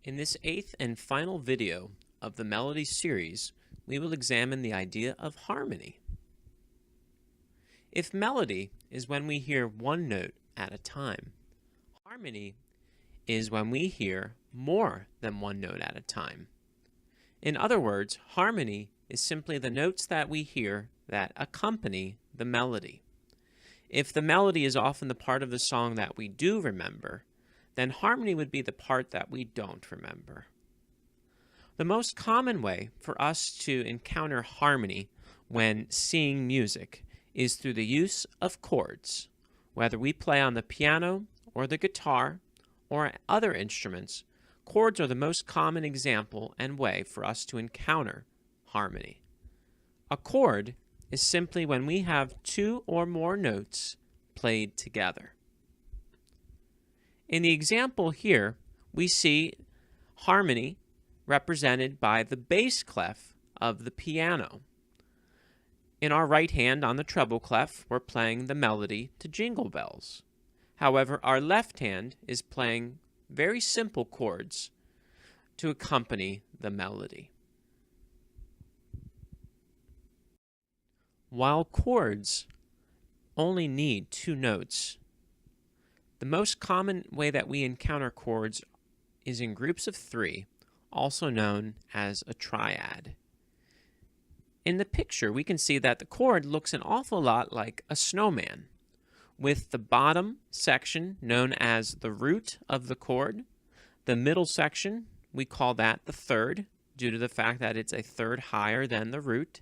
In this eighth and final video of the Melody series, we will examine the idea of harmony. If melody is when we hear one note at a time, harmony is when we hear more than one note at a time. In other words, harmony is simply the notes that we hear that accompany the melody. If the melody is often the part of the song that we do remember, then harmony would be the part that we don't remember. The most common way for us to encounter harmony when seeing music is through the use of chords. Whether we play on the piano or the guitar or other instruments, chords are the most common example and way for us to encounter harmony. A chord is simply when we have two or more notes played together. In the example here, we see harmony represented by the bass clef of the piano. In our right hand on the treble clef, we're playing the melody to Jingle Bells. However, our left hand is playing very simple chords to accompany the melody. While chords only need two notes, the most common way that we encounter chords is in groups of three, also known as a triad. In the picture, we can see that the chord looks an awful lot like a snowman, with the bottom section known as the root of the chord. The middle section, we call that the third, due to the fact that it's a third higher than the root,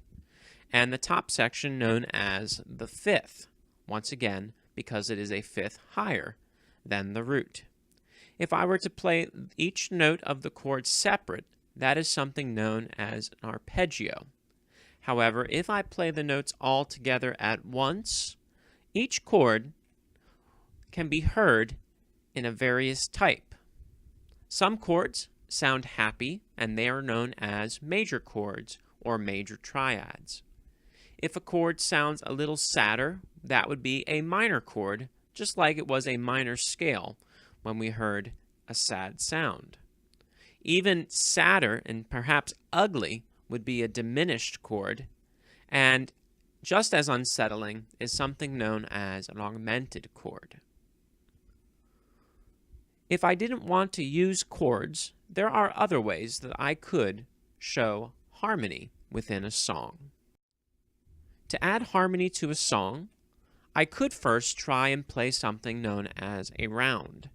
and the top section known as the fifth, once again, because it is a fifth higher than the root. If I were to play each note of the chord separate, that is something known as an arpeggio. However, if I play the notes all together at once, each chord can be heard in a various type. Some chords sound happy, and they are known as major chords or major triads. If a chord sounds a little sadder, that would be a minor chord, just like it was a minor scale when we heard a sad sound. Even sadder and perhaps ugly would be a diminished chord, and just as unsettling is something known as an augmented chord. If I didn't want to use chords, there are other ways that I could show harmony within a song. To add harmony to a song, I could first try and play something known as a round.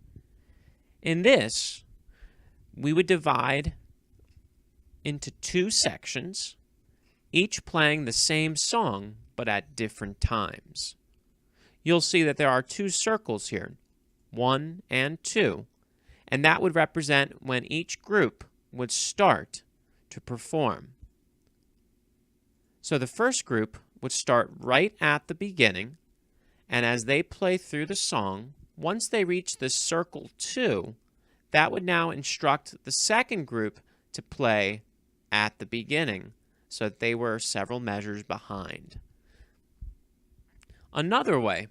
In this, we would divide into two sections, each playing the same song but at different times. You'll see that there are two circles here, 1 and 2, and that would represent when each group would start to perform. So the first group would start right at the beginning, and as they play through the song, once they reach the circle 2, that would now instruct the second group to play at the beginning, so that they were several measures behind. Another way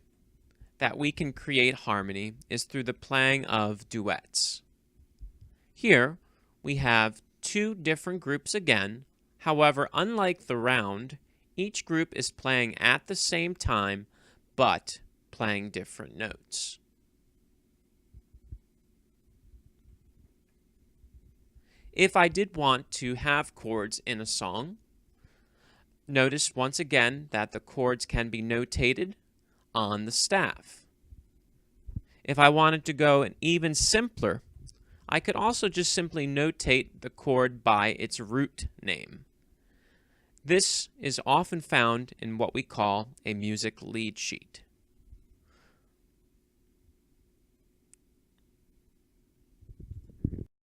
that we can create harmony is through the playing of duets. Here, we have two different groups again. However, unlike the round, each group is playing at the same time, but playing different notes. If I did want to have chords in a song, notice once again that the chords can be notated on the staff. If I wanted to go an even simpler, I could also just simply notate the chord by its root name. This is often found in what we call a music lead sheet.